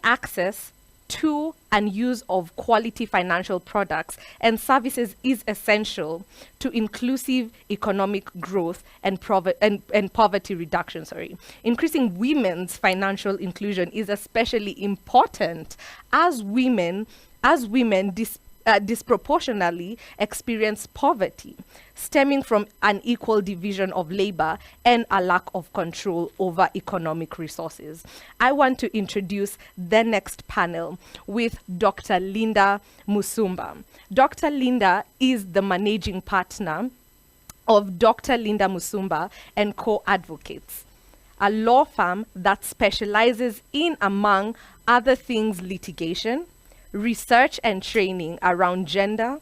access to and use of quality financial products and services is essential to inclusive economic growth and poverty reduction. Increasing women's financial inclusion is especially important as women disproportionately experience poverty stemming from unequal division of labor and a lack of control over economic resources. I want to introduce the next panel with Dr. Linda Musumba. Dr. Linda is the managing partner of Dr. Linda Musumba and Co-Advocates, a law firm that specializes in, among other things, litigation, research and training around gender,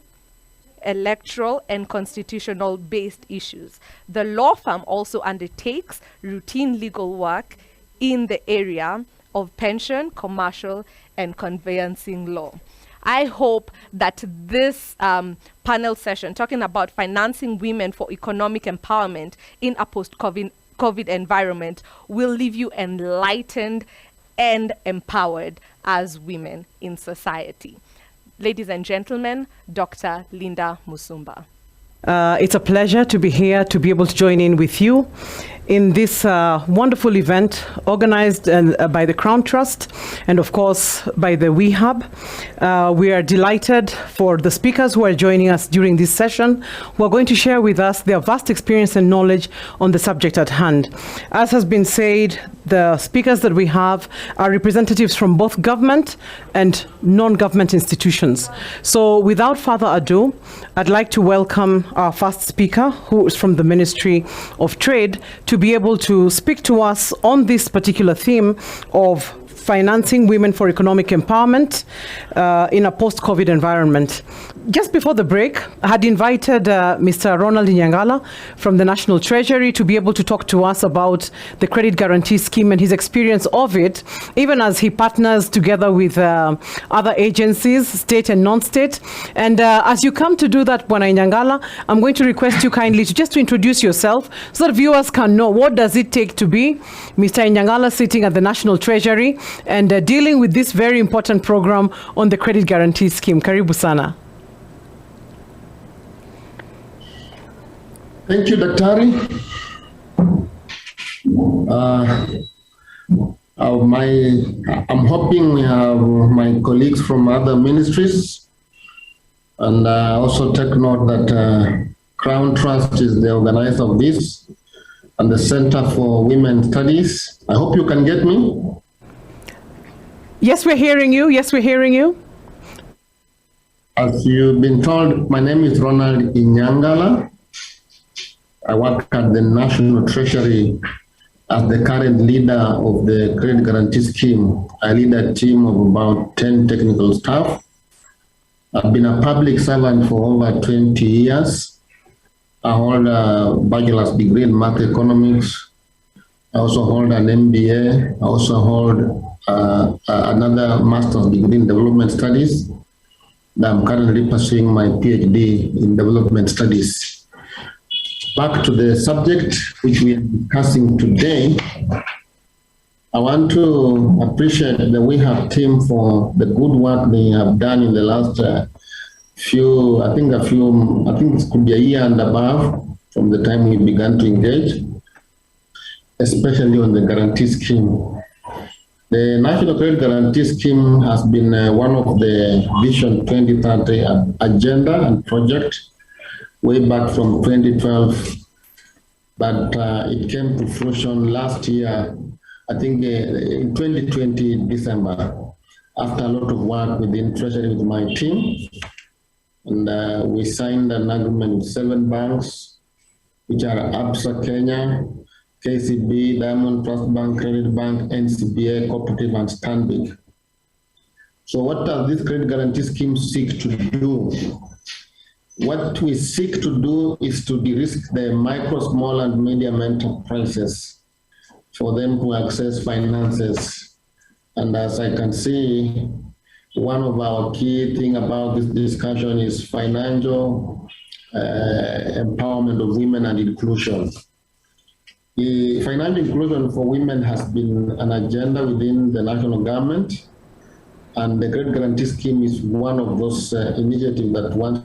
electoral and constitutional-based issues. The law firm also undertakes routine legal work in the area of pension, commercial, and conveyancing law. I hope that this panel session, talking about financing women for economic empowerment in a post-COVID environment, will leave you enlightened and empowered as women in society. Ladies and gentlemen, Dr. Linda Musumba. It's a pleasure to be here, to be able to join in with you in this wonderful event organized by the Crown Trust and, of course, by the WeHub. We are delighted for the speakers who are joining us during this session, who are going to share with us their vast experience and knowledge on the subject at hand. As has been said, the speakers that we have are representatives from both government and non-government institutions. So without further ado, I'd like to welcome our first speaker, who is from the Ministry of Trade, to be able to speak to us on this particular theme of financing women for economic empowerment in a post-COVID environment. Just before the break, I had invited Mr. Ronald Inyangala from the National Treasury to be able to talk to us about the credit guarantee scheme and his experience of it, even as he partners together with other agencies, state and non-state. And as you come to do that, Bwana Inyangala, I'm going to request you kindly to introduce yourself so that viewers can know what does it take to be Mr. Inyangala sitting at the National Treasury and dealing with this very important program on the credit guarantee scheme. Karibu sana. Thank you, Daktari. I'm hoping we have my colleagues from other ministries, and also take note that Crown Trust is the organizer of this, and the Center for Women Studies. I hope you can get me. Yes, we're hearing you. Yes, we're hearing you. As you've been told, my name is Ronald Inyangala. I work at the National Treasury as the current leader of the Credit Guarantee Scheme. I lead a team of about 10 technical staff. I've been a public servant for over 20 years. I hold a bachelor's degree in macroeconomics. I also hold an MBA. I also hold another master's degree in development studies. I'm currently pursuing my PhD in development studies. Back to the subject which we are discussing today, I want to appreciate the WeHub team for the good work they have done in the last I think it could be a year and above from the time we began to engage, especially on the guarantee scheme. The National Credit Guarantee Scheme has been one of the Vision 2030 agenda and project way back from 2012, but it came to fruition last year, I think in 2020 December, after a lot of work within Treasury with my team. And we signed an agreement with 7 banks, which are ABSA Kenya, KCB, Diamond Trust Bank, Credit Bank, NCBA, Cooperative, and Stanbic. So what does this credit guarantee scheme seek to do? What we seek to do is to de-risk the micro, small, and medium enterprises for them to access finances. And as I can see, one of our key things about this discussion is financial empowerment of women and inclusion. The financial inclusion for women has been an agenda within the national government And the Credit Guarantee Scheme is one of those initiatives that wants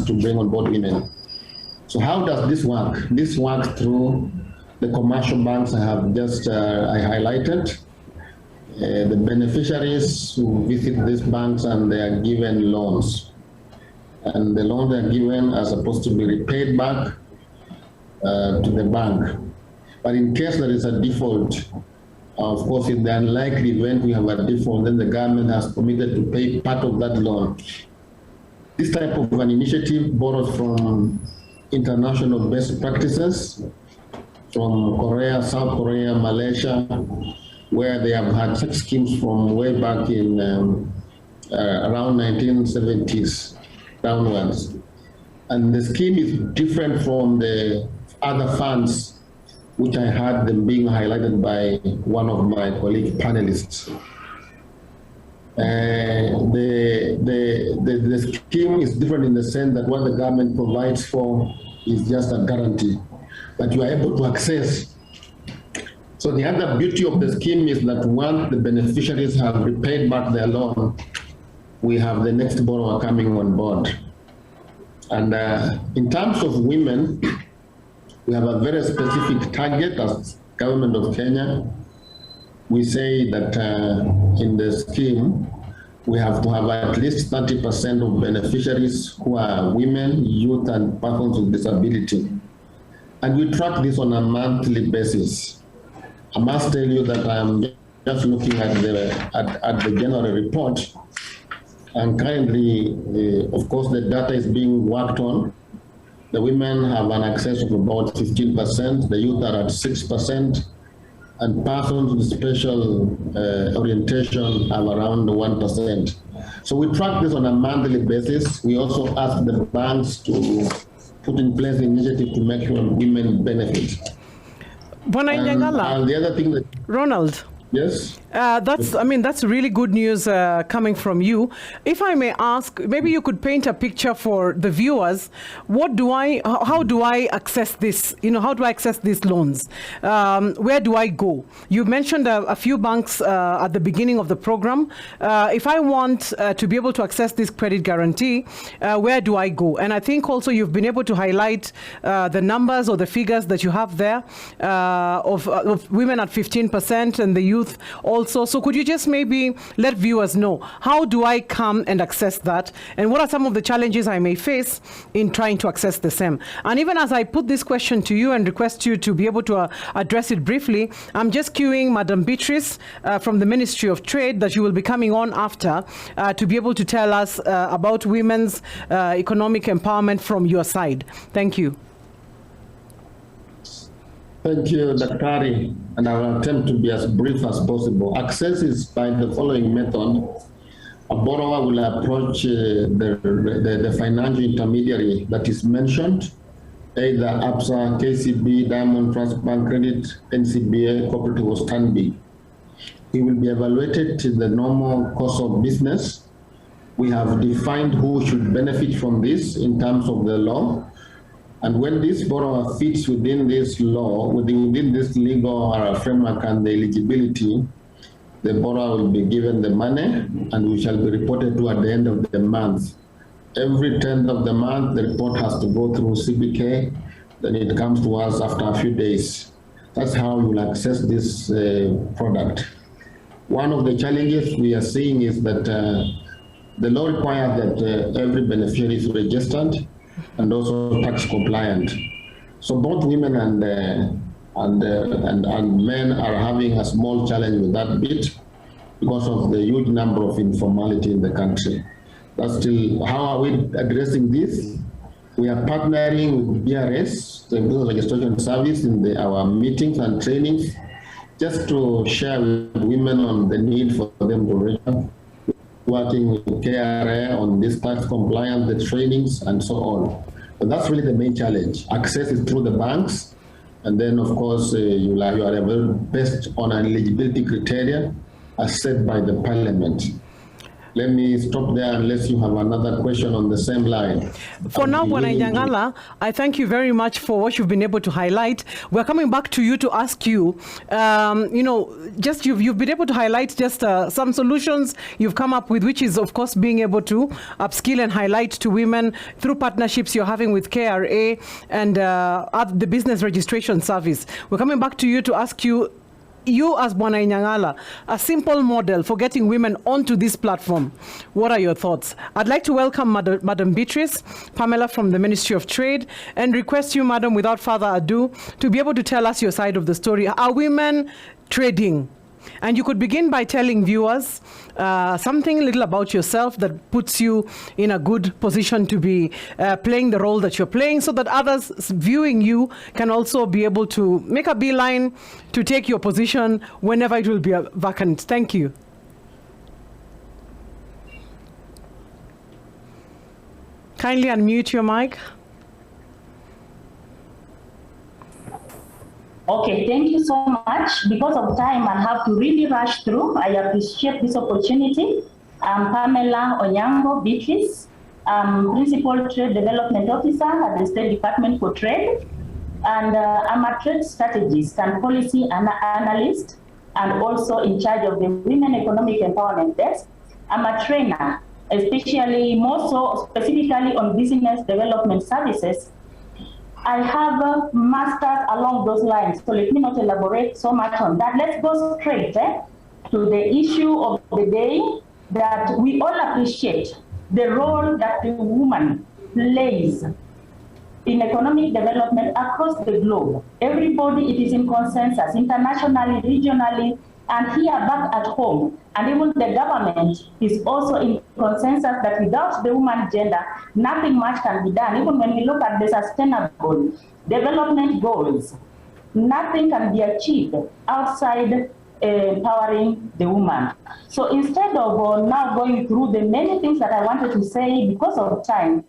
to bring on board women. So how does this work? This works through the commercial banks I have just I highlighted. The beneficiaries who visit these banks and they are given loans. And the loans they are given are supposed to be repaid back to the bank. But in case there is a default, of course, in the unlikely event we have a default, then the government has committed to pay part of that loan. This type of an initiative borrows from international best practices, from Korea, South Korea, Malaysia, where they have had such schemes from way back in around 1970s downwards. And the scheme is different from the other funds which I had them being highlighted by one of my colleague panelists. The scheme is different in the sense that what the government provides for is just a guarantee that you are able to access. So the other beauty of the scheme is that once the beneficiaries have repaid back their loan, we have the next borrower coming on board. And in terms of women, we have a very specific target as Government of Kenya. We say that in the scheme, we have to have at least 30% of beneficiaries who are women, youth, and persons with disability. And we track this on a monthly basis. I must tell you that I'm just looking at the general report, and currently, of course, the data is being worked on. The women have an excess of about 15%, the youth are at 6%, and persons with special orientation have around 1%. So we track this on a monthly basis. We also ask the banks to put in place an initiative to make sure women benefit. Inyangala. And the other thing that... Ronald. Yes? That's really good news coming from you. If I may ask, maybe you could paint a picture for the viewers. How do I access this? How do I access these loans? Where do I go? You mentioned a few banks at the beginning of the program. If I want to be able to access this credit guarantee, where do I go? And I think also you've been able to highlight the numbers or the figures that you have there of women at 15% and the youth also. So could you just maybe let viewers know, how do I come and access that? And what are some of the challenges I may face in trying to access the same? And even as I put this question to you and request you to be able to address it briefly, I'm just queuing Madam Beatrice from the Ministry of Trade that you will be coming on after to be able to tell us about women's economic empowerment from your side. Thank you. Thank you, Daktari, and I will attempt to be as brief as possible. Access is by the following method. A borrower will approach the financial intermediary that is mentioned, either ABSA, KCB, Diamond Trust Bank Credit, NCBA, Cooperative or Stanbic. He will be evaluated to the normal course of business. We have defined who should benefit from this in terms of the law. And when this borrower fits within this law, within this legal framework and the eligibility, the borrower will be given the money and we shall be reported to at the end of the month. Every 10th of the month, the report has to go through CBK, then it comes to us after a few days. That's how you will access this product. One of the challenges we are seeing is that the law requires that every beneficiary is registered and also tax compliant. So both women and men are having a small challenge with that bit because of the huge number of informality in the country. That's still, how are we addressing this? We are partnering with BRS, the Business Registration Service, in our meetings and trainings, just to share with women on the need for them to register, working with KRA on this tax compliance, the trainings, and so on. But that's really the main challenge. Access is through the banks, and then, of course, you are based on an eligibility criteria as set by the Parliament. let me stop there unless you have another question on the same line. For now, Bwana Inyangala, I thank you very much for what you've been able to highlight. We're coming back to you to ask you, just you've been able to highlight just some solutions you've come up with, which is, of course, being able to upskill and highlight to women through partnerships you're having with KRA and the Business Registration Service. We're coming back to you to ask you as Bwana Inyangala, a simple model for getting women onto this platform. What are your thoughts? I'd like to welcome Madam Beatrice, Pamella from the Ministry of Trade, and request you, Madam, without further ado, to be able to tell us your side of the story. Are women trading? And you could begin by telling viewers something a little about yourself that puts you in a good position to be playing the role that you're playing, so that others viewing you can also be able to make a beeline to take your position whenever it will be vacant. Thank you. Kindly unmute your mic. Okay, thank you so much. Because of time, I have to really rush through. I appreciate this opportunity. I'm Pamella Onyango Beatrice. I'm Principal Trade Development Officer at the State Department for Trade. And I'm a trade strategist and policy analyst, and also in charge of the Women Economic Empowerment Desk. I'm a trainer, especially more so specifically on business development services. I have a master's along those lines, so let me not elaborate so much on that. Let's go straight to the issue of the day, that we all appreciate the role that the woman plays in economic development across the globe. Everybody, it is in consensus, internationally, regionally, and here back at home. And even the government is also in consensus that without the woman gender, nothing much can be done. Even when we look at the sustainable development goals, nothing can be achieved outside empowering the woman. So instead of now going through the many things that I wanted to say, because of time,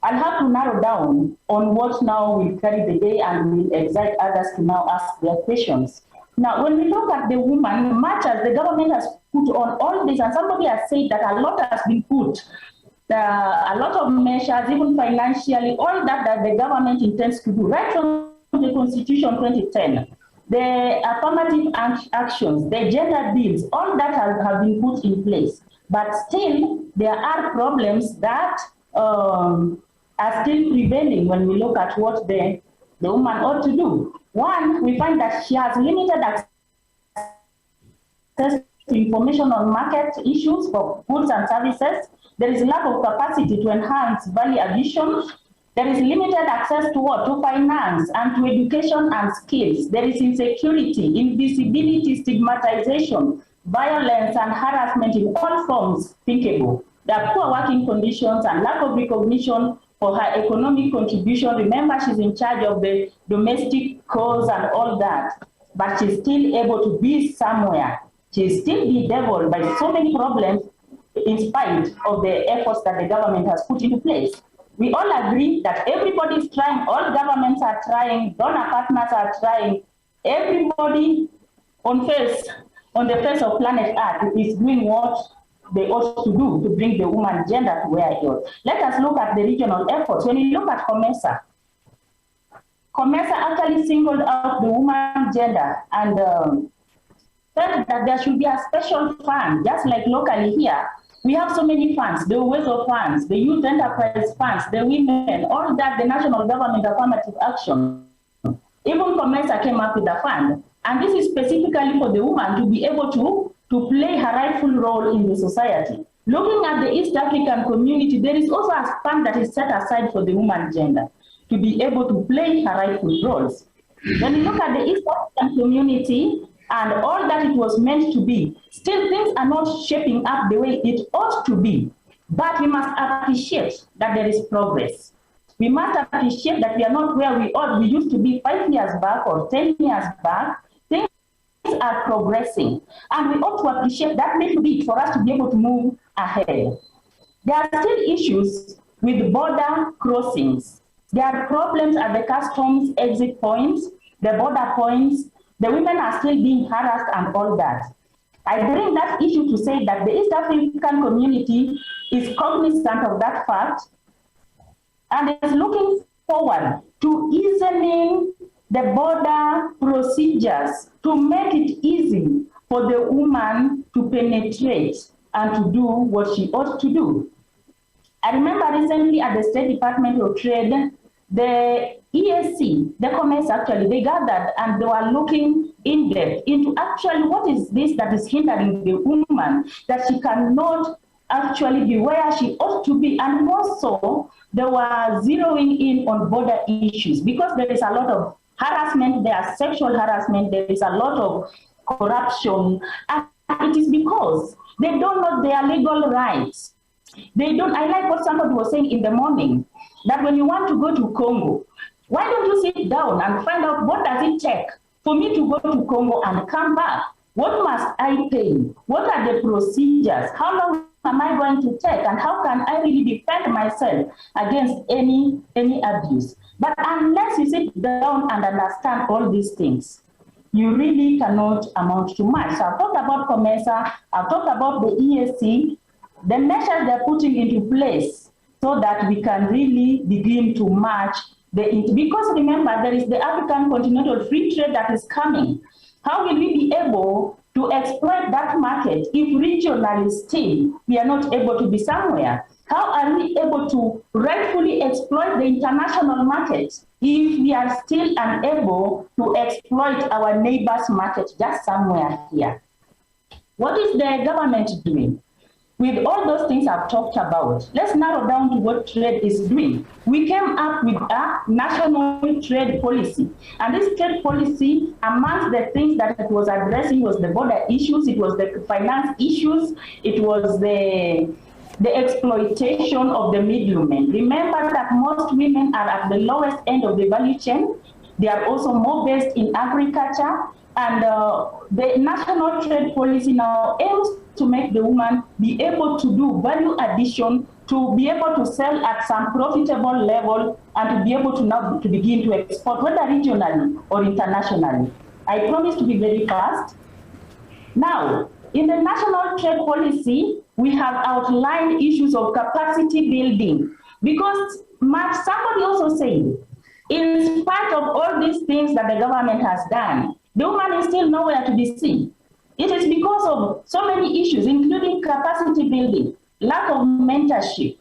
I'll have to narrow down on what now will carry the day and will excite others to now ask their questions. Now, when we look at the woman, much as the government has put on all this, and somebody has said that a lot has been put, a lot of measures, even financially, all that the government intends to do, right from the Constitution 2010, the affirmative actions, the gender bills, all that have been put in place. But still, there are problems that are still prevailing when we look at what the woman ought to do. One, we find that she has limited access to information on market issues for goods and services. There is lack of capacity to enhance value addition. There is limited access to what? To finance and to education and skills. There is insecurity, invisibility, stigmatization, violence and harassment in all forms thinkable. There are poor working conditions and lack of recognition for her economic contribution. Remember, she's in charge of the domestic cause and all that, but she's still able to be somewhere. She's still bedeviled by so many problems in spite of the efforts that the government has put into place. We all agree that everybody is trying, all governments are trying, donor partners are trying, everybody on the face of planet Earth is doing what they ought to do to bring the woman gender to where it is. Let us look at the regional efforts. When you look at COMESA actually singled out the woman gender and felt that there should be a special fund, just like locally here. We have so many funds, the WESO funds, the Youth Enterprise funds, the women, all that, the national government affirmative action. Even COMESA came up with a fund. And this is specifically for the woman to be able to play her rightful role in the society. Looking at the East African community, there is also a fund that is set aside for the woman gender to be able to play her rightful roles. When you look at the East African community and all that it was meant to be, still things are not shaping up the way it ought to be. But we must appreciate that there is progress. We must appreciate that we are not where we used to be 5 years back or 10 years back. Things are progressing, and we ought to appreciate that little bit for us to be able to move ahead. There are still issues with border crossings. There are problems at the customs exit points, the border points. The women are still being harassed and all that. I bring that issue to say that the East African community is cognizant of that fact and is looking forward to easing the border procedures to make it easy for the woman to penetrate and to do what she ought to do. I remember recently at the State Department of Trade, the ESC, the commerce actually, they gathered and they were looking in depth into actually what is this that is hindering the woman, that she cannot actually be where she ought to be. And also, they were zeroing in on border issues because there is a lot of harassment, there is sexual harassment, there is a lot of corruption, and it is because they don't know their legal rights. They don't. I like what somebody was saying in the morning, that when you want to go to Congo, why don't you sit down and find out what does it take for me to go to Congo and come back? What must I pay? What are the procedures? How long am I going to take? And how can I really defend myself against any abuse? But unless you sit down and understand all these things, you really cannot amount to much. So I've talked about COMESA, I've talked about the ESC, the measures they're putting into place so that we can really begin to match because remember, there is the African Continental Free Trade that is coming. How will we be able to exploit that market if regionally still we are not able to be somewhere? How are we able to rightfully exploit the international market if we are still unable to exploit our neighbors' market just somewhere here? What is the government doing? With all those things I've talked about, let's narrow down to what trade is doing. We came up with a national trade policy. And this trade policy, amongst the things that it was addressing was the border issues, it was the finance issues, it was the exploitation of the middlemen. Remember that most women are at the lowest end of the value chain. They are also more based in agriculture. And the national trade policy now aims to make the woman be able to do value addition, to be able to sell at some profitable level, and to be able to now to begin to export, whether regionally or internationally. I promise to be very fast. Now, in the national trade policy, we have outlined issues of capacity building, because somebody also said, in spite of all these things that the government has done, the woman is still nowhere to be seen. It is because of so many issues, including capacity building, lack of mentorship.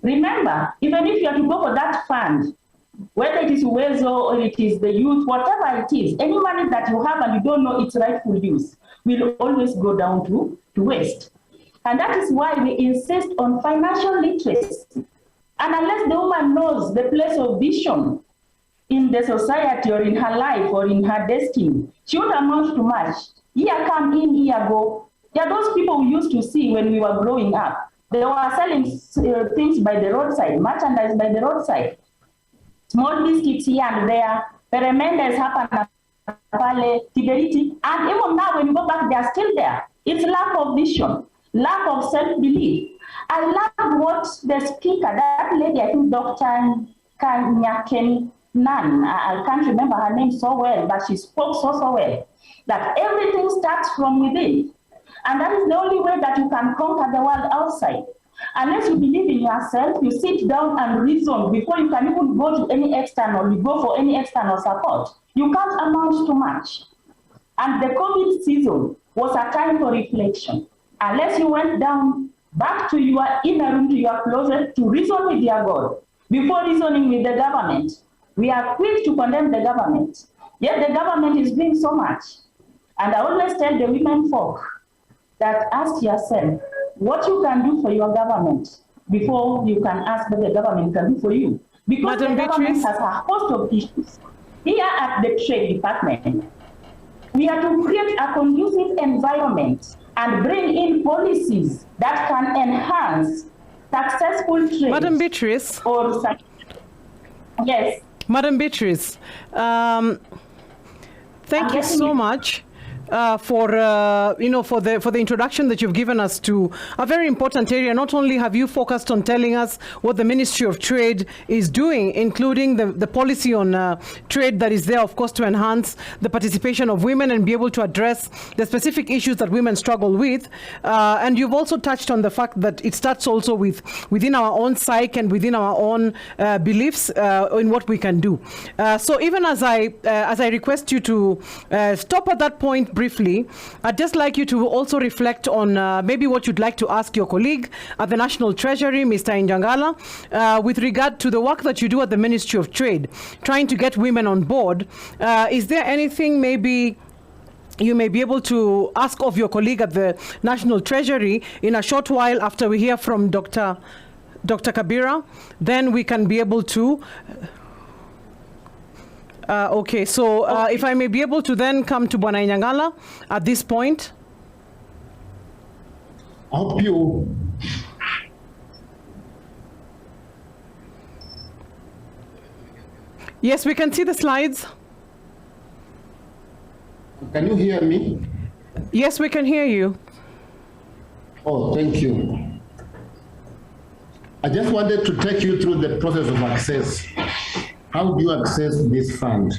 Remember, even if you have to go for that fund, whether it is Uwezo or it is the youth, whatever it is, any money that you have and you don't know its rightful use will always go down to waste. And that is why we insist on financial literacy. And unless the woman knows the place of vision in the society or in her life or in her destiny, she won't amount to much. Here come in, here go. There are those people we used to see when we were growing up. They were selling things by the roadside, merchandise by the roadside. Small biscuits here and there, Peremendes happen, Tiberiti, and even now when you go back, they are still there. It's lack of vision, lack of self-belief. I love what the speaker, that lady, I think Dr. Kanyaken Nan, I can't remember her name so well, but she spoke so well, that everything starts from within. And that is the only way that you can conquer the world outside. Unless you believe in yourself, you sit down and reason before you can even go to any external, you go for any external support. You can't amount to much. And the COVID season was a time for reflection. Unless you went down back to your inner room, to your closet, to reason with your God, before reasoning with the government. We are quick to condemn the government. Yet the government is doing so much. And I always tell the women folk that ask yourself what you can do for your government before you can ask what the government can do for you. Because Madam the government Beatrice has a host of issues. Here at the Trade Department, we are to create a conducive environment and bring in policies that can enhance successful trade. Madam Beatrice. Yes. Madam Beatrice, thank you so much for the introduction that you've given us to a very important area. Not only have you focused on telling us what the Ministry of Trade is doing, including the policy on trade that is there, of course, to enhance the participation of women and be able to address the specific issues that women struggle with. And you've also touched on the fact that it starts also within our own psyche and within our own beliefs in what we can do. So even as I request you to stop at that point briefly, I'd just like you to also reflect on maybe what you'd like to ask your colleague at the National Treasury, Mr. Inyangala, with regard to the work that you do at the Ministry of Trade, trying to get women on board. Is there anything maybe you may be able to ask of your colleague at the National Treasury in a short while after we hear from Dr. Kabira? Then we can be able to... okay, so if I may be able to then come to Bwana Inyangala at this point. I hope you... Yes, we can see the slides. Can you hear me? Yes, we can hear you. Oh, thank you. I just wanted to take you through the process of access. How do you access this fund?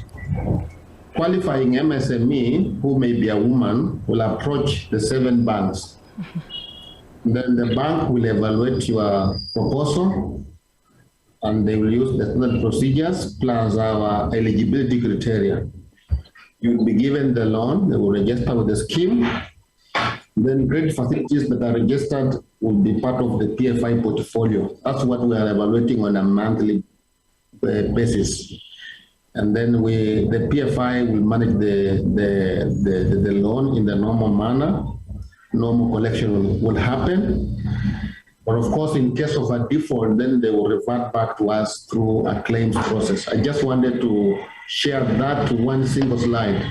Qualifying MSME, who may be a woman, will approach the 7 banks. Then the bank will evaluate your proposal, and they will use the standard procedures plus our eligibility criteria. You will be given the loan, they will register with the scheme. Then credit facilities that are registered will be part of the PFI portfolio. That's what we are evaluating on a monthly basis. And then the PFI will manage the loan in the normal manner. Normal collection will happen. But of course, in case of a default, then they will revert back to us through a claims process. I just wanted to share that to one single slide.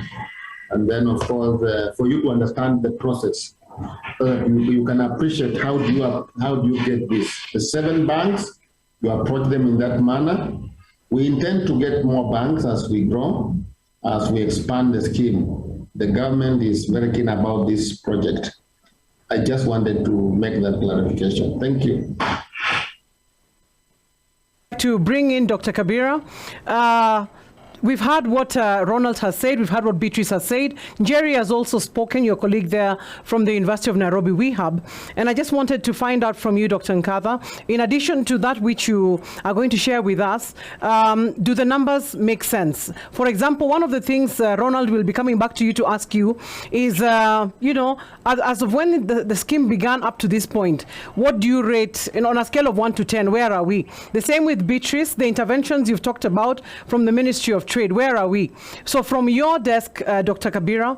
And then, of course, for you to understand the process, you can appreciate how do you get this. The 7 banks, you approach them in that manner. We intend to get more banks as we grow, as we expand the scheme. The government is very keen about this project. I just wanted to make that clarification. Thank you. To bring in Dr. Kabira. We've heard what Ronald has said. We've heard what Beatrice has said. Njeri has also spoken, your colleague there from the University of Nairobi WeHub. And I just wanted to find out from you, Dr. Nkatha, in addition to that which you are going to share with us, do the numbers make sense? For example, one of the things Ronald will be coming back to you to ask you is, as of when the scheme began up to this point, what do you rate, on a scale of 1 to 10, where are we? The same with Beatrice, the interventions you've talked about from the Ministry of Trade, where are we? So from your desk, Dr. Kabira,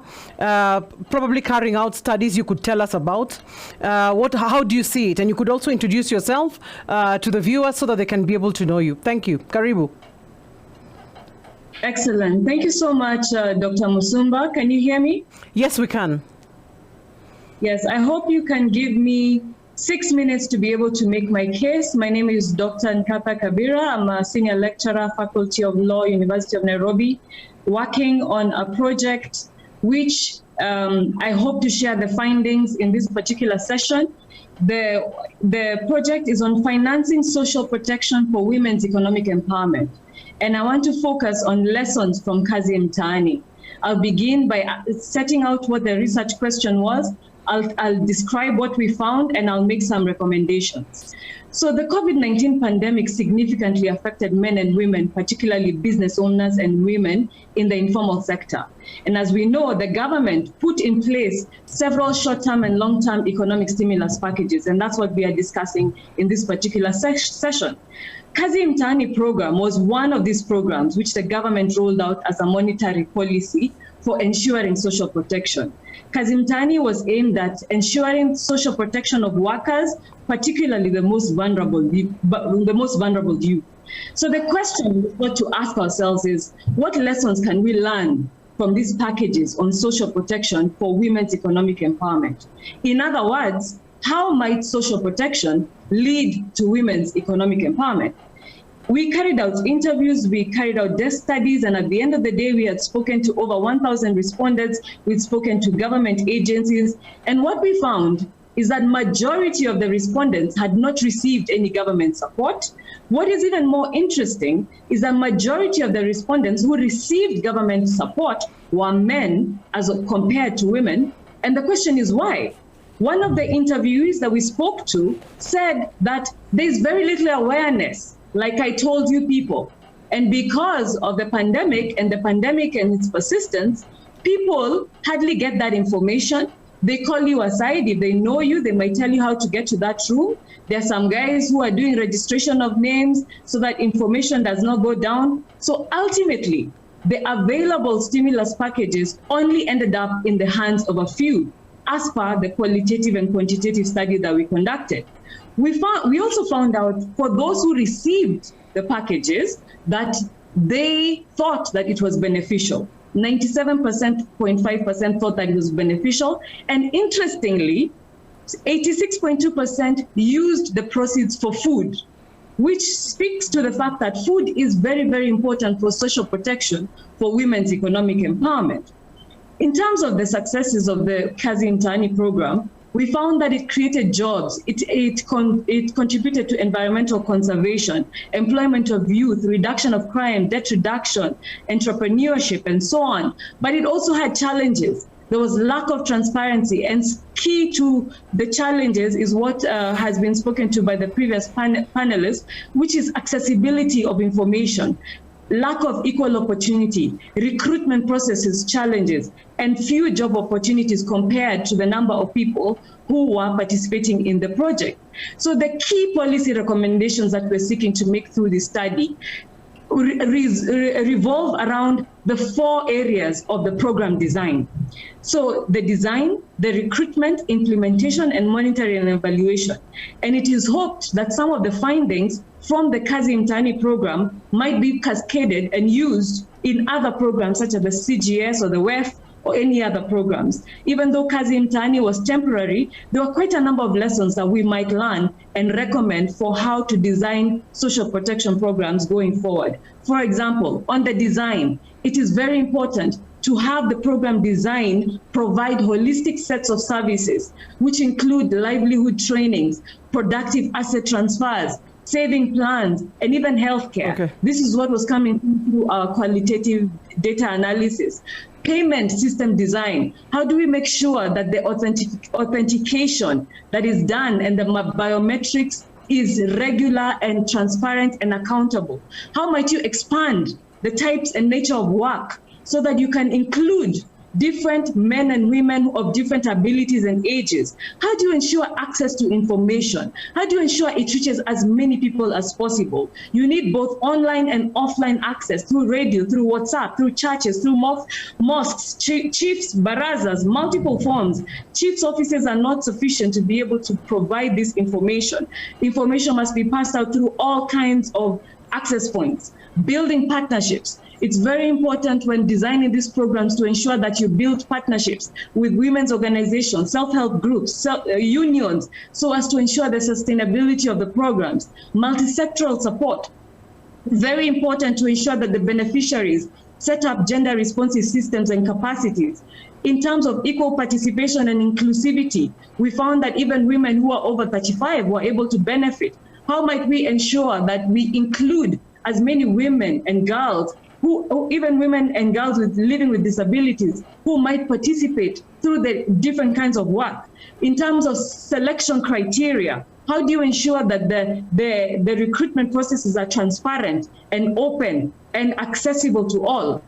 probably carrying out studies you could tell us about, how do you see it? And you could also introduce yourself to the viewers so that they can be able to know you. Thank you. Karibu. Excellent. Thank you so much, Dr. Musumba. Can you hear me? Yes, we can. Yes, I hope you can give me 6 minutes to be able to make my case. My name is Dr. Nkatha Kabira. I'm a senior lecturer, Faculty of Law, University of Nairobi, working on a project which I hope to share the findings in this particular session. The project is on financing social protection for women's economic empowerment. And I want to focus on lessons from Kazi Mtaani. I'll begin by setting out what the research question was. I'll describe what we found, and I'll make some recommendations. So the COVID-19 pandemic significantly affected men and women, particularly business owners and women in the informal sector. And as we know, the government put in place several short-term and long-term economic stimulus packages, and that's what we are discussing in this particular session. Kazi Mtaani program was one of these programs which the government rolled out as a monetary policy for ensuring social protection. Kazi Mtaani was aimed at ensuring social protection of workers, particularly the most vulnerable youth. So the question we've got to ask ourselves is, what lessons can we learn from these packages on social protection for women's economic empowerment? In other words, how might social protection lead to women's economic empowerment? We carried out interviews, we carried out desk studies, and at the end of the day, we had spoken to over 1,000 respondents, we'd spoken to government agencies, and what we found is that majority of the respondents had not received any government support. What is even more interesting is that majority of the respondents who received government support were men as compared to women. And the question is why? One of the interviewees that we spoke to said that there's very little awareness, like I told you people. And because of the pandemic and its persistence, people hardly get that information. They call you aside. If they know you, they might tell you how to get to that room. There are some guys who are doing registration of names so that information does not go down. So ultimately, the available stimulus packages only ended up in the hands of a few, as per the qualitative and quantitative study that we conducted. We also found out for those who received the packages that they thought that it was beneficial. 97.5% thought that it was beneficial. And interestingly, 86.2% used the proceeds for food, which speaks to the fact that food is very, very important for social protection for women's economic empowerment. In terms of the successes of the Kazi Mtaani program, we found that it created jobs, it contributed to environmental conservation, employment of youth, reduction of crime, debt reduction, entrepreneurship, and so on. But it also had challenges. There was lack of transparency, and key to the challenges is what has been spoken to by the previous panelists, which is accessibility of information, lack of equal opportunity, recruitment processes challenges, and few job opportunities compared to the number of people who were participating in the project. So the key policy recommendations that we're seeking to make through this study revolve around the 4 areas of the program design. So the design, the recruitment, implementation, and monitoring and evaluation. And it is hoped that some of the findings from the Kazi Mtaani program might be cascaded and used in other programs such as the CGS or the WEF or any other programs. Even though Kazi Mtaani was temporary, there were quite a number of lessons that we might learn and recommend for how to design social protection programs going forward. For example, on the design, it is very important to have the program design provide holistic sets of services, which include livelihood trainings, productive asset transfers, saving plans, and even healthcare. Okay. This is what was coming through our qualitative data analysis. Payment system design. How do we make sure that the authentication that is done and the biometrics is regular and transparent and accountable? How might you expand the types and nature of work so that you can include different men and women of different abilities and ages? How do you ensure access to information? How do you ensure it reaches as many people as possible? You need both online and offline access through radio, through WhatsApp, through churches, through mosques, chiefs, barazas, multiple forms. Chiefs' offices are not sufficient to be able to provide this information. Information must be passed out through all kinds of access points. Building partnerships. It's very important when designing these programs to ensure that you build partnerships with women's organizations, self-help groups, unions, so as to ensure the sustainability of the programs. Multi-sectoral support. Very important to ensure that the beneficiaries set up gender-responsive systems and capacities. In terms of equal participation and inclusivity, we found that even women who are over 35 were able to benefit. How might we ensure that we include as many women and girls even women and girls living with disabilities who might participate through the different kinds of work? In terms of selection criteria, how do you ensure that the recruitment processes are transparent and open and accessible to all?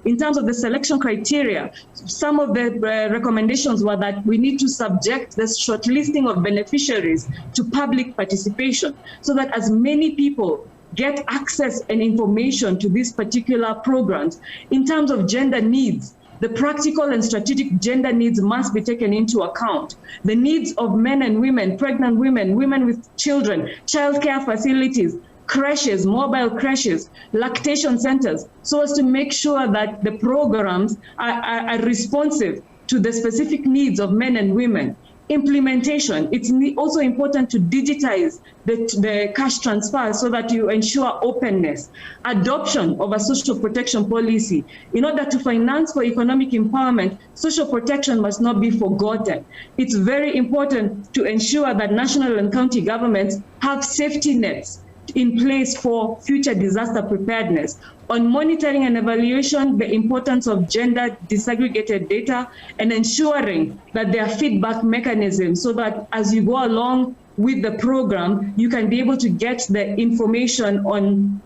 In terms of the selection criteria, some of the recommendations were that we need to subject the shortlisting of beneficiaries to public participation so that as many people get access and information to these particular programs. In terms of gender needs, the practical and strategic gender needs must be taken into account. The needs of men and women, pregnant women, women with children, childcare facilities, creches, mobile creches, lactation centers, so as to make sure that the programs are responsive to the specific needs of men and women. implementation. It's also important to digitize the cash transfer so that you ensure openness. Adoption of a social protection policy. In order to finance for economic empowerment, social protection must not be forgotten. It's very important to ensure that national and county governments have safety nets in place for future disaster preparedness. On monitoring and evaluation, the importance of gender disaggregated data and ensuring that there are feedback mechanisms so that as you go along with the program, you can be able to get the information on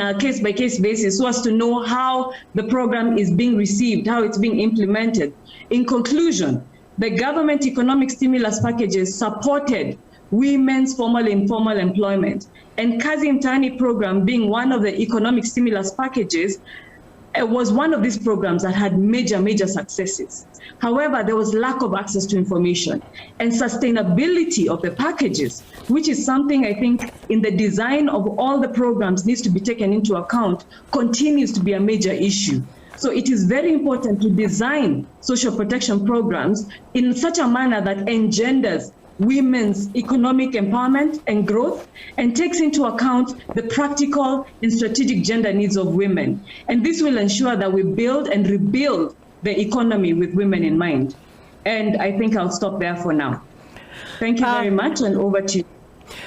a case-by-case basis so as to know how the program is being received, how it's being implemented. In conclusion, the government economic stimulus packages supported women's formal and informal employment. And Kazi Mtaani program, being one of the economic stimulus packages, was one of these programs that had major successes. However, there was lack of access to information and sustainability of the packages, which is something I think in the design of all the programs needs to be taken into account, continues to be a major issue. So it is very important to design social protection programs in such a manner that engenders women's economic empowerment and growth and takes into account the practical and strategic gender needs of women. And this will ensure that we build and rebuild the economy with women in mind. And I think I'll stop there for now. Thank you very much, and over to you.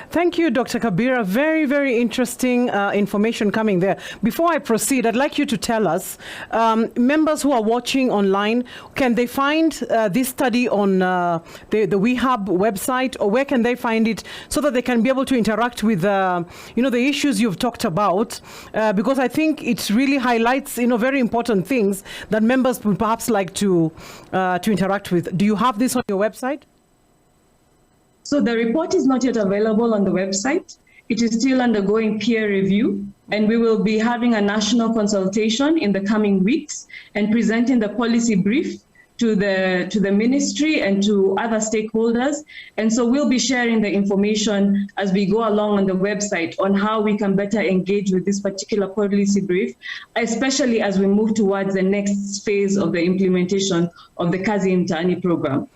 Thank you, Dr. Kabira. Very interesting information coming there. Before I proceed, I'd like you to tell us, members who are watching online, can they find this study on the WeHub website, or where can they find it so that they can be able to interact with the issues you've talked about? Because I think it really highlights very important things that members would perhaps like to interact with. Do you have this on your website? So the report is not yet available on the website. It is still undergoing peer review, and we will be having a national consultation in the coming weeks and presenting the policy brief to the ministry and to other stakeholders. And so we'll be sharing the information as we go along on the website on how we can better engage with this particular policy brief, especially as we move towards the next phase of the implementation of the Kazi Mtaani program.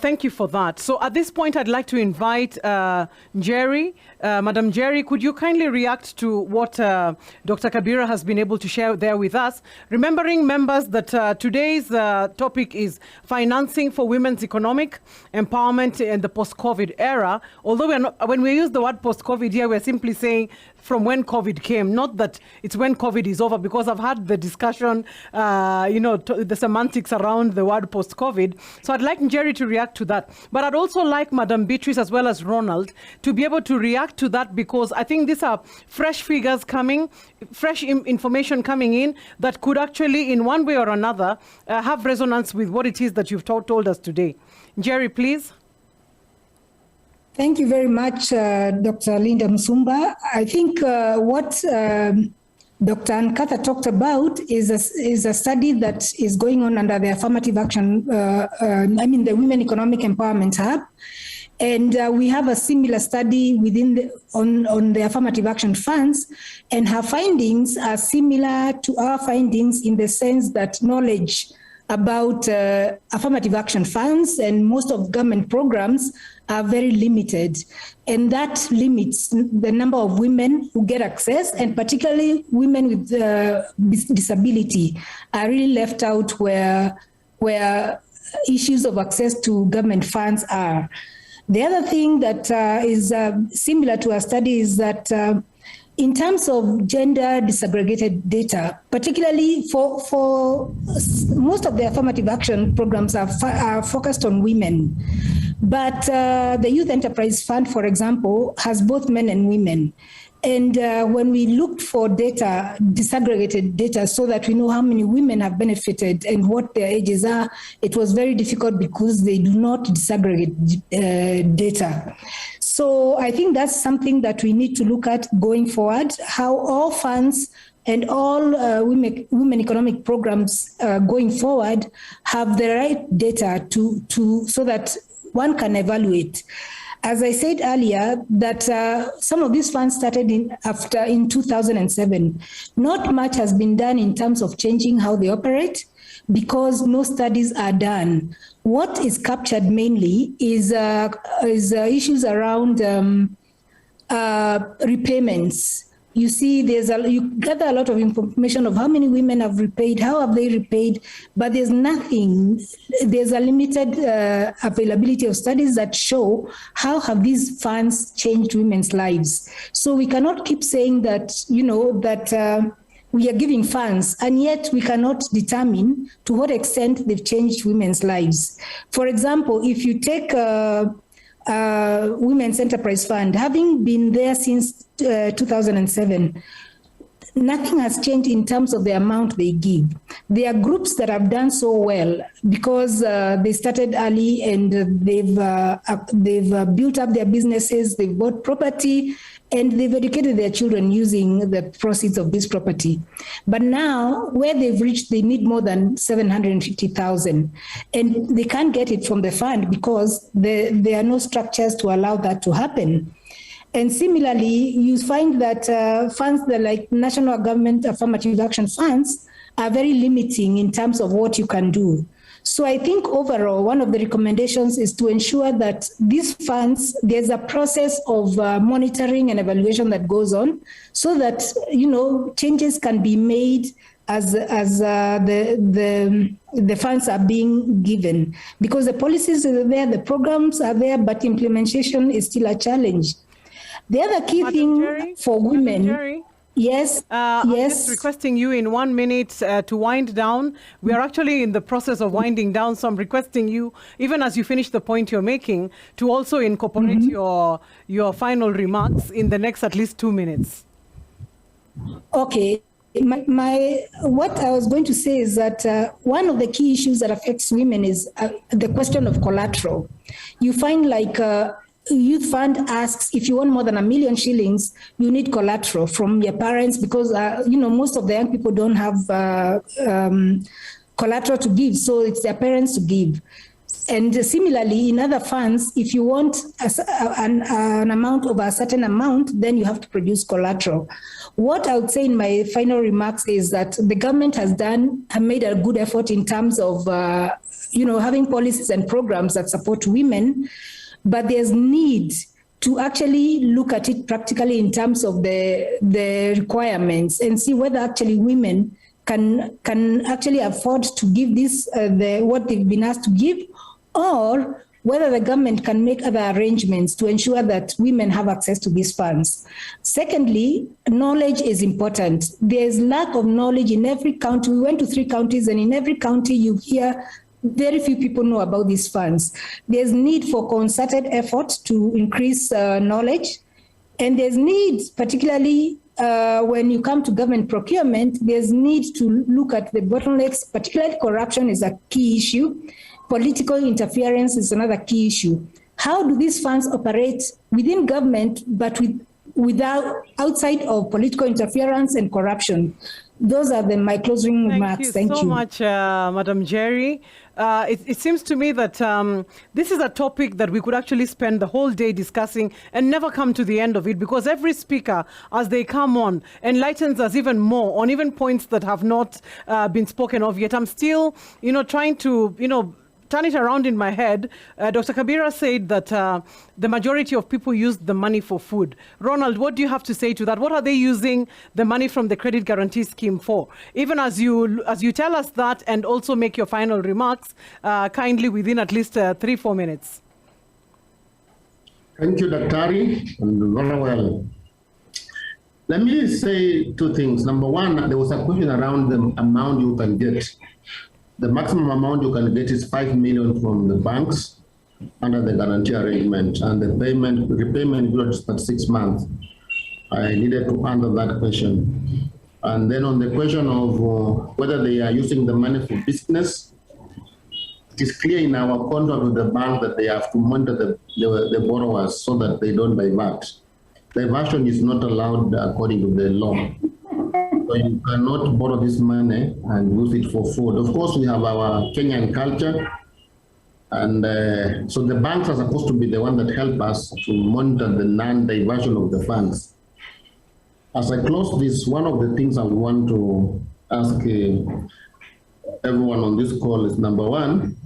Thank you for that. So at this point, I'd like to invite Njeri. Madam Njeri, could you kindly react to what Dr. Kabira has been able to share there with us? Remembering, members, that today's topic is financing for women's economic empowerment in the post-COVID era. Although when we use the word post-COVID here, we're simply saying from when COVID came, not that it's when COVID is over, because I've had the discussion, the semantics around the word post-COVID. So I'd like Njeri to react to that. But I'd also like Madam Beatrice as well as Ronald to be able to react to that, because I think these are fresh figures coming, fresh information coming in that could actually, in one way or another, have resonance with what it is that you've told us today. Njeri, please. Thank you very much, Dr. Linda Musumba. I think what Dr. Nkatha talked about is a study that is going on under the Affirmative Action, the Women Economic Empowerment Hub. And we have a similar study on the Affirmative Action Funds, and her findings are similar to our findings in the sense that knowledge about affirmative action funds and most of government programs are very limited. And that limits the number of women who get access, and particularly women with disability are really left out where issues of access to government funds are. The other thing that is similar to our study is that in terms of gender disaggregated data, particularly for most of the affirmative action programs are focused on women. But the Youth Enterprise Fund, for example, has both men and women. And when we looked for data, disaggregated data, so that we know how many women have benefited and what their ages are, it was very difficult because they do not disaggregate data. So I think that's something that we need to look at going forward, how all funds and all women economic programs going forward have the right data so that one can evaluate. As I said earlier, that some of these funds started in 2007. Not much has been done in terms of changing how they operate because no studies are done. What is captured mainly is issues around repayments. You see, you gather a lot of information of how many women have repaid, how have they repaid, but there's nothing. There's a limited availability of studies that show how have these funds changed women's lives. So we cannot keep saying that, we are giving funds, and yet we cannot determine to what extent they've changed women's lives. For example, if you take Women's Enterprise Fund, having been there since 2007, nothing has changed in terms of the amount they give. There are groups that have done so well because they started early and they've built up their businesses, they've bought property, and they've educated their children using the proceeds of this property. But now, where they've reached, they need more than 750,000, and they can't get it from the fund because there are no structures to allow that to happen. And similarly, you find that funds that like national government affirmative action funds are very limiting in terms of what you can do. So I think overall, one of the recommendations is to ensure that these funds, there's a process of monitoring and evaluation that goes on so that, changes can be made as the funds are being given. Because the policies are there, the programs are there, but implementation is still a challenge. The other key thing for women... Yes, I'm yes. just requesting you in 1 minute to wind down. We are actually in the process of winding down, so I'm requesting you, even as you finish the point you're making, to also incorporate your final remarks in the next at least 2 minutes. Okay. What I was going to say is that one of the key issues that affects women is the question of collateral. You find like... Youth Fund asks if you want more than 1 million shillings, you need collateral from your parents because, most of the young people don't have collateral to give, so it's their parents to give. And similarly, in other funds, if you want an amount of a certain amount, then you have to produce collateral. What I would say in my final remarks is that the government have made a good effort in terms of, having policies and programs that support women. But there's need to actually look at it practically in terms of the requirements and see whether actually women can actually afford to give this what they've been asked to give, or whether the government can make other arrangements to ensure that women have access to these funds. Secondly, knowledge is important. There's lack of knowledge in every county. We went to 3 counties, and in every county you hear very few people know about these funds. There's need for concerted effort to increase knowledge. And there's need, particularly when you come to government procurement, there's need to look at the bottlenecks, particularly corruption is a key issue. Political interference is another key issue. How do these funds operate within government, but without outside of political interference and corruption? Those are my closing remarks. Thank you so much, Madam Njeri. It seems to me that this is a topic that we could actually spend the whole day discussing and never come to the end of it, because every speaker, as they come on, enlightens us even more on even points that have not been spoken of yet. I'm still, trying to, turn it around in my head. Dr. Kabira said that the majority of people use the money for food. Ronald, what do you have to say to that? What are they using the money from the credit guarantee scheme for? Even as you tell us that and also make your final remarks, kindly within at least 3-4 minutes. Thank you, Daktari, and very well. Let me say 2 things. Number one, there was a question around the amount you can get. The maximum amount you can get is 5 million from the banks under the guarantee arrangement, and the repayment period is 36 months. I needed to answer that question. And then on the question of whether they are using the money for business, it is clear in our contract with the bank that they have to monitor the borrowers so that they don't divert. Diversion is not allowed according to the law. So you cannot borrow this money and use it for food. Of course, we have our Kenyan culture And so the banks are supposed to be the one that help us to monitor the non-diversion of the funds. As I close this, one of the things I want to ask everyone on this call is, number one,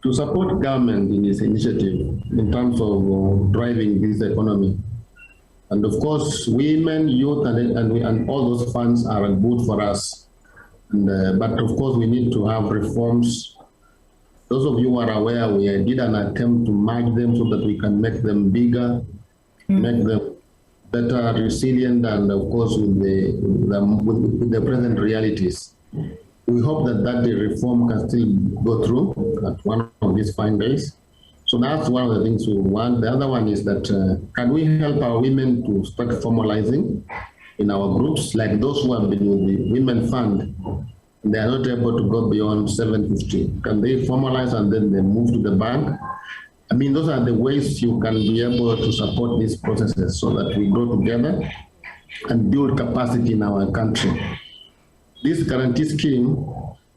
to support government in its initiative in terms of driving this economy. And of course, women, youth, and all those funds are good for us. But of course, we need to have reforms. Those of you who are aware, we did an attempt to merge them so that we can make them bigger, make them better, resilient, and of course with the present realities. We hope that the reform can still go through at one of these fine days. So that's one of the things we want. The other one is that can we help our women to start formalizing in our groups, like those who have been with the Women Fund, they are not able to go beyond 750. Can they formalize and then they move to the bank? I mean, those are the ways you can be able to support these processes so that we grow together and build capacity in our country. This guarantee scheme,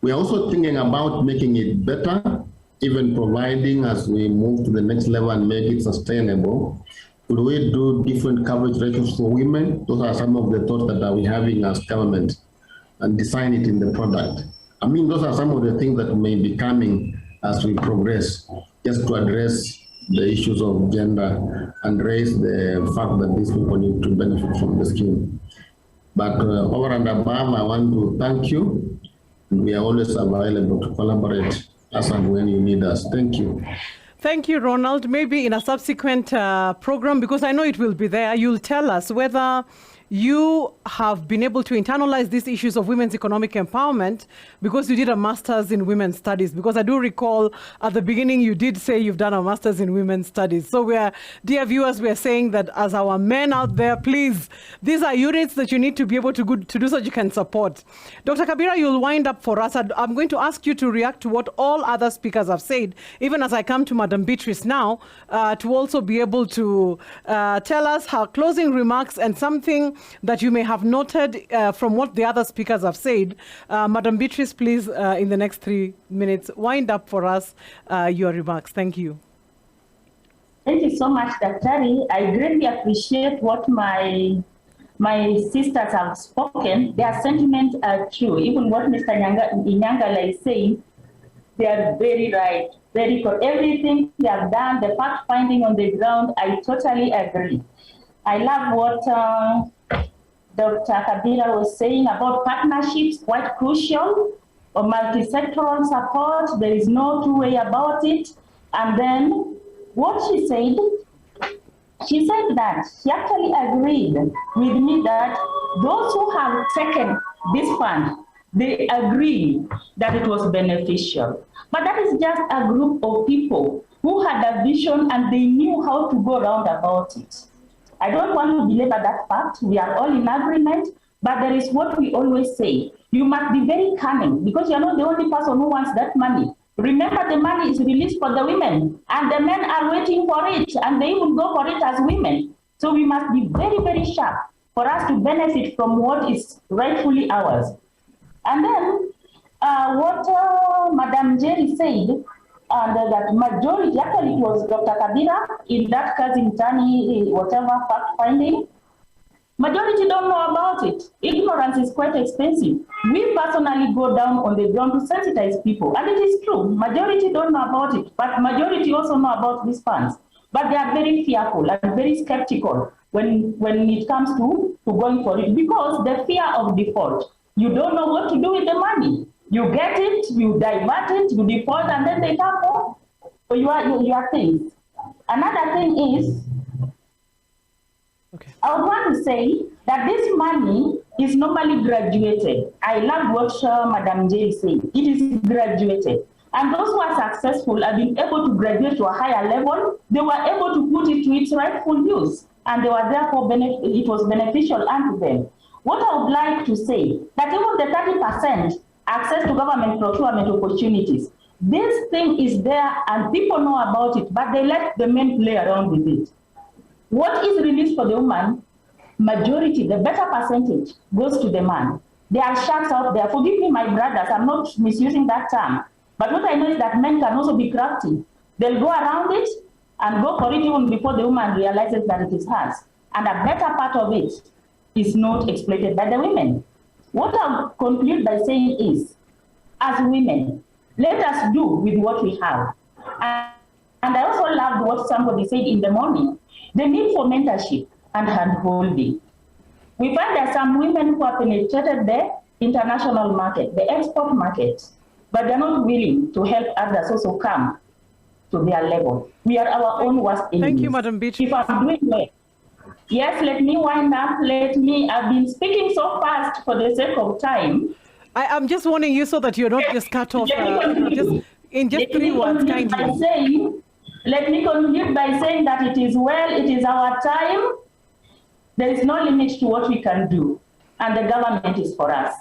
we are also thinking about making it better, even providing as we move to the next level and make it sustainable. Could we do different coverage ratios for women? Those are some of the thoughts that we're having as government, and design it in the product. I mean, those are some of the things that may be coming as we progress, just to address the issues of gender and raise the fact that these people need to benefit from the scheme. But over and above, I want to thank you. We are always available to collaborate as and when you need us. Thank you. Thank you, Ronald. Maybe in a subsequent program, because I know it will be there, you'll tell us whether you have been able to internalize these issues of women's economic empowerment because you did a master's in women's studies. Because I do recall at the beginning you did say you've done a master's in women's studies. So dear viewers, we are saying that as our men out there, please, these are units that you need to be able to do so you can support. Dr. Kabira, you'll wind up for us. I'm going to ask you to react to what all other speakers have said, even as I come to Madam Beatrice now, to also be able to tell us her closing remarks and something that you may have noted from what the other speakers have said. Madam Beatrice, please, in the next 3 minutes, wind up for us your remarks. Thank you. Thank you so much, Daktari. I greatly appreciate what my sisters have spoken. Their sentiments are true. Even what Mr. Inyangala is saying, they are very right, very good. Everything they have done, the fact finding on the ground, I totally agree. I love what Dr. Kabira was saying about partnerships, quite crucial, or multi-sectoral support. There is no two way about it. And then what she said that she actually agreed with me that those who have taken this fund, they agree that it was beneficial. But that is just a group of people who had a vision and they knew how to go around about it. I don't want to belabor that fact. We are all in agreement, but there is what we always say. You must be very cunning because you're not the only person who wants that money. Remember, the money is released for the women and the men are waiting for it and they will go for it as women. So we must be very, very sharp for us to benefit from what is rightfully ours. And then what Madam Njeri said, that majority, actually it was Dr. Kabira in that cousin Tani, whatever fact finding, majority don't know about it. Ignorance is quite expensive. We personally go down on the ground to sensitize people, and it is true, majority don't know about it, but majority also know about these funds. But they are very fearful and very skeptical when it comes to going for it, because the fear of default. You don't know what to do with the money. You get it, you divert it, you default, and then they come for your things. Another thing is, okay, I would want to say that this money is normally graduated. I love what Madam Njeri said. It is graduated. And those who are successful have been able to graduate to a higher level. They were able to put it to its rightful use, and they were therefore it was beneficial unto them. What I would like to say, that even the 30% access to government procurement opportunities, this thing is there and people know about it, but they let the men play around with it. What is released for the woman, majority, the better percentage, goes to the man. There are sharks out there. Forgive me, my brothers, I'm not misusing that term. But what I know is that men can also be crafty. They'll go around it and go for it even before the woman realizes that it is hers. And a better part of it is not exploited by the women. What I'll conclude by saying is, as women, let us do with what we have. And I also loved what somebody said in the morning, the need for mentorship and hand-holding. We find there are some women who have penetrated the international market, the export market, but they're not willing to help others also come to their level. We are our own worst enemies. Thank you, Madam Beatrice. If I'm doing well, yes, let me wind up. I've been speaking so fast for the sake of time. I'm just warning you so that you're not just cut off in just 3 words, kindly. Let me conclude by saying that it is well, it is our time. There is no limit to what we can do. And the government is for us.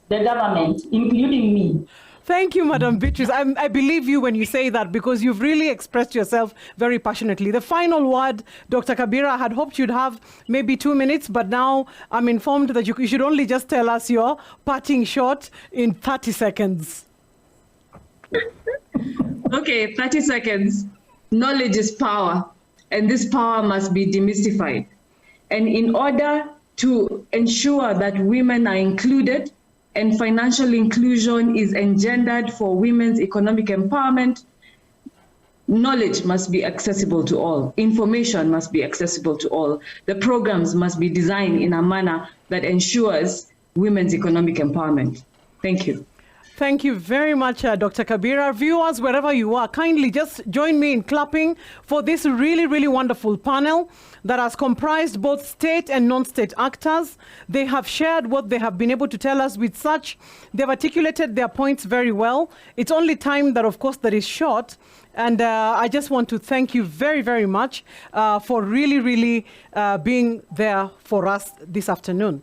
The government, including me. Thank you, Madam Beatrice. I believe you when you say that, because you've really expressed yourself very passionately. The final word, Dr. Kabira, I had hoped you'd have maybe 2 minutes, but now I'm informed that you should only just tell us your parting shot in 30 seconds. Okay, 30 seconds. Knowledge is power, and this power must be demystified. And in order to ensure that women are included and financial inclusion is engendered for women's economic empowerment, knowledge must be accessible to all. Information must be accessible to all. The programs must be designed in a manner that ensures women's economic empowerment. Thank you. Thank you very much, Dr. Kabira. Viewers, wherever you are, kindly just join me in clapping for this really, really wonderful panel that has comprised both state and non-state actors. They have shared what they have been able to tell us with such. They've articulated their points very well. It's only time that, of course, that is short. And I just want to thank you very, very much for really, really being there for us this afternoon.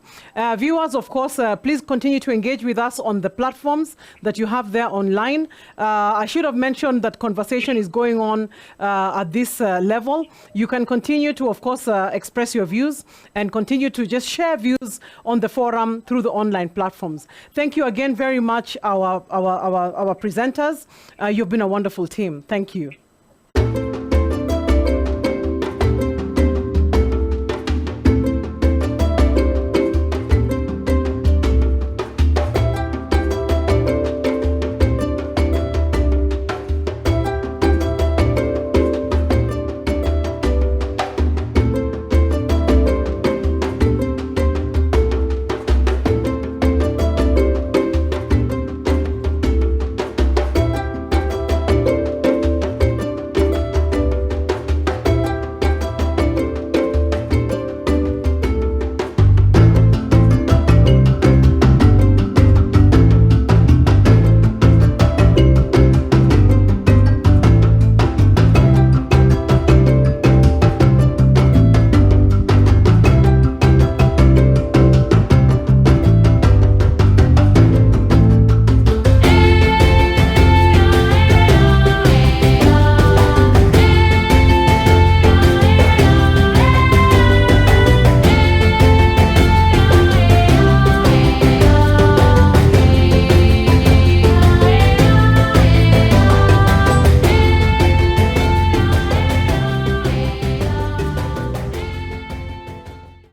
Viewers, of course, please continue to engage with us on the platforms that you have there online. I should have mentioned that conversation is going on at this level. You can continue to, of course, express your views and continue to just share views on the forum through the online platforms. Thank you again very much, our presenters. You've been a wonderful team. Thank you.